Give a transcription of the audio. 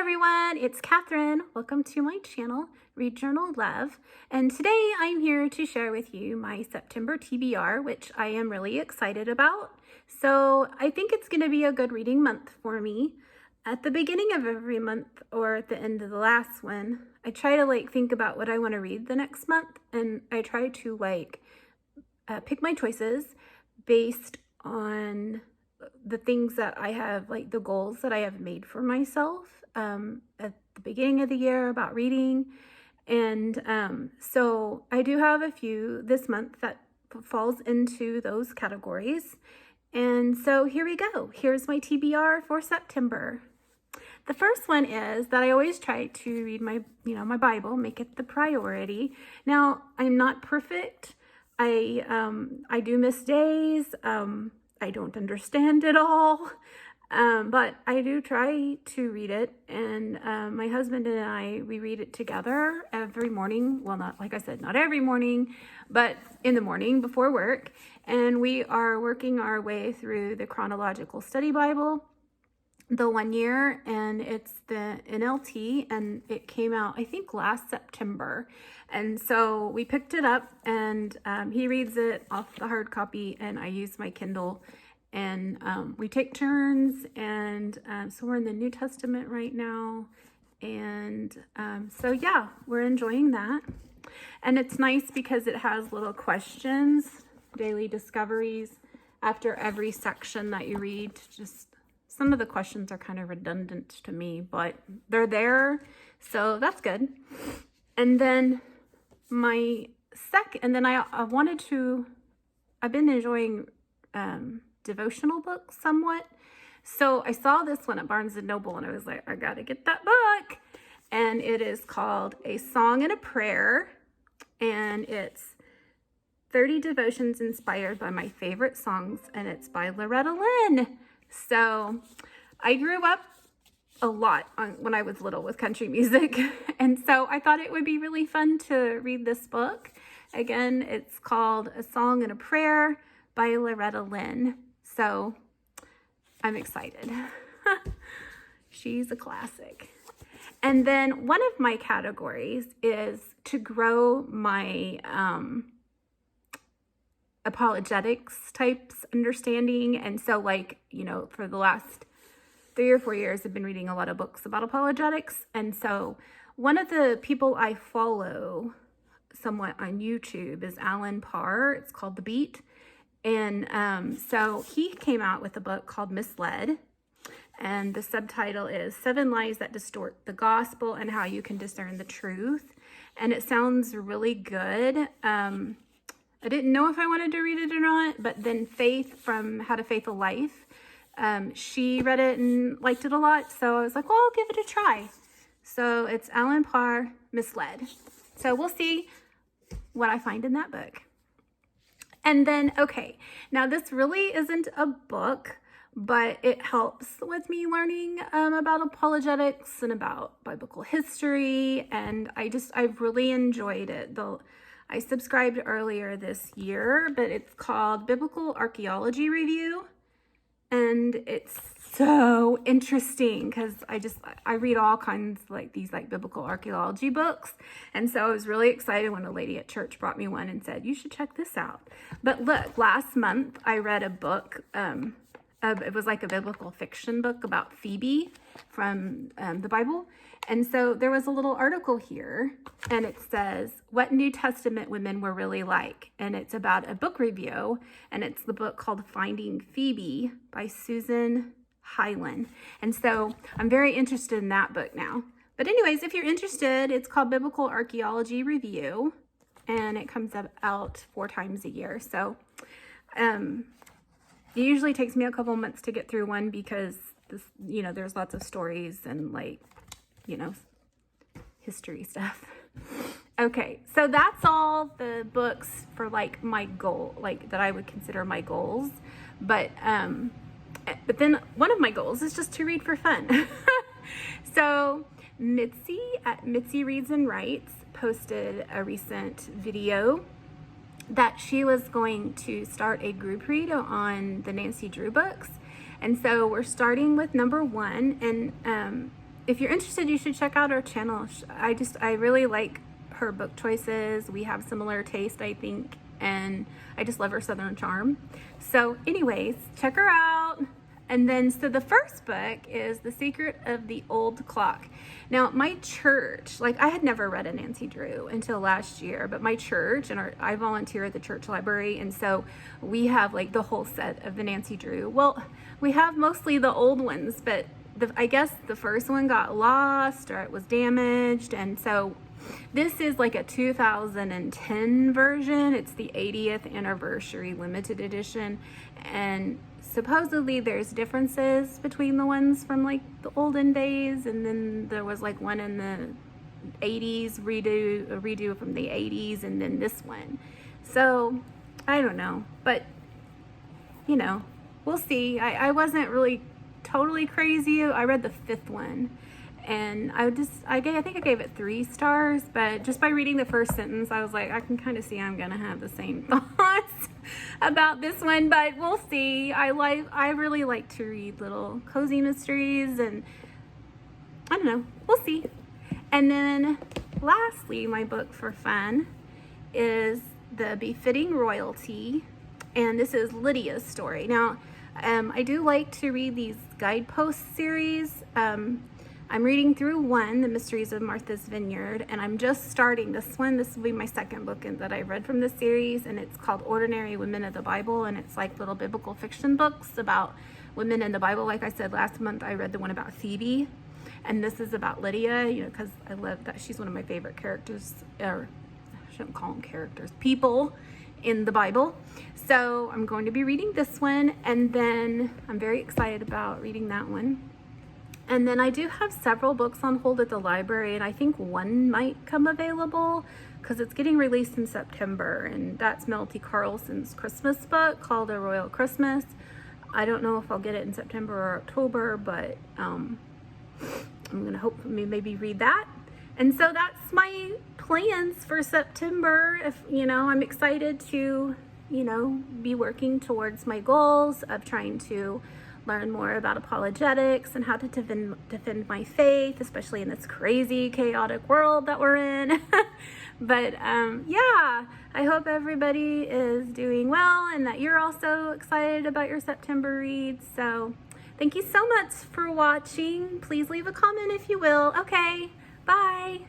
everyone, it's Catherine. Welcome to my channel, Read Journal Love. And today I'm here to share with you my September TBR, which I am really excited about. So I think it's going to be a good reading month for me. At the beginning of every month or at the end of the last one, I try to think about what I want to read the next month. And I try to pick my choices based on the things that I have, the goals that I have made for myself at the beginning of the year about reading. And so I do have a few this month that falls into those categories. And so here we go. Here's my TBR for September. The first one is that I always try to read my Bible, make it the priority. Now, I'm not perfect. I do miss days. I don't understand it all, but I do try to read it. And my husband and we read it together every morning. Well, not every morning, but in the morning before work. And we are working our way through the Chronological Study Bible, the 1 year, and it's the NLT, and it came out, I think, last September. And so we picked it up, and he reads it off the hard copy, and I use my Kindle, and we take turns. And so we're in the New Testament right now. And so yeah, we're enjoying that. And it's nice because it has little questions, daily discoveries after every section that you read. Just some of the questions are kind of redundant to me, but they're there, so that's good. And then I've been enjoying devotional books somewhat. So I saw this one at Barnes & Noble, and I was like, I gotta get that book. And it is called A Song and a Prayer, and it's 30 devotions inspired by my favorite songs, and it's by Loretta Lynn. So I grew up a lot when I was little with country music. And so I thought it would be really fun to read this book. Again, it's called A Song and a Prayer by Loretta Lynn. So I'm excited. She's a classic. And then one of my categories is to grow my apologetics types understanding. And so for the last 3 or 4 years, I've been reading a lot of books about apologetics. And so one of the people I follow somewhat on YouTube is Pare. It's called The Beat. And so he came out with a book called Misled. And the subtitle is 7 Lies That Distort the Gospel and How You Can Discern the Truth. And it sounds really good. I didn't know if I wanted to read it or not, but then Faith from How to Faith a Life, she read it and liked it a lot. So I was like, well, I'll give it a try. So it's Pare, Misled. So we'll see what I find in that book. And then, okay, now this really isn't a book, but it helps with me learning about apologetics and about biblical history. And I've really enjoyed it. I subscribed earlier this year, but it's called Biblical Archaeology Review. And it's so interesting because I read all kinds these biblical archaeology books. And so I was really excited when a lady at church brought me one and said, you should check this out. But look, last month I read a book, it was like a biblical fiction book about Phoebe from the Bible. And so there was a little article here, and it says, What New Testament Women Were Really Like. And it's about a book review, and it's the book called Finding Phoebe by Susan Hyland. And so I'm very interested in that book now. But anyways, if you're interested, it's called Biblical Archaeology Review, and it comes out 4 times a year. So it usually takes me a couple months to get through one because there's lots of stories and history stuff. Okay, so that's all the books for my goal, that I would consider my goals. But then one of my goals is just to read for fun. So Mitzi at Mitzi Reads and Writes posted a recent video that she was going to start a group read on the Nancy Drew books. And so we're starting with number 1. And if you're interested, you should check out our channel. I really like her book choices. We have similar taste, I think, and I just love her Southern charm. So anyways, check her out. And then, so the first book is The Secret of the Old Clock. Now, my church, like, I had never read a Nancy Drew until last year, but my church, and I volunteer at the church library, and so we have like the whole set of the Nancy Drew. Well, we have mostly the old ones, but I guess the first one got lost or it was damaged, and so this is like a 2010 version. It's the 80th anniversary limited edition, and supposedly there's differences between the ones from like the olden days, and then there was like one in the 80s a redo from the 80s, and then this one. So I don't know, but you know, we'll see. I wasn't really totally crazy. I read the fifth one, and I think I gave it 3 stars, but just by reading the first sentence, I was like, I can kind of see I'm gonna have the same thoughts about this one, but we'll see. I really like to read little cozy mysteries, and I don't know, we'll see. And then lastly, my book for fun is The Befitting Royalty, and this is Lydia's story. Now, I do like to read these guidepost series. I'm reading through one, The Mysteries of Martha's Vineyard, and I'm just starting this one. This will be my second book that I read from the series, and it's called Ordinary Women of the Bible, and it's like little biblical fiction books about women in the Bible. Like I said last month, I read the one about Phoebe, and this is about Lydia, you know, because I love that she's one of my favorite characters, or I shouldn't call them characters, people in the Bible. So I'm going to be reading this one, and then I'm very excited about reading that one. And then I do have several books on hold at the library, and I think one might come available because it's getting released in September, and that's Melty Carlson's Christmas book called A Royal Christmas. I don't know if I'll get it in September or October, but I'm gonna hope maybe read that. And so that's my plans for September. If you know, I'm excited to, you know, be working towards my goals of trying to learn more about apologetics and how to defend my faith, especially in this crazy, chaotic world that we're in. But yeah, I hope everybody is doing well and that you're also excited about your September reads. So thank you so much for watching. Please leave a comment if you will. Okay, bye.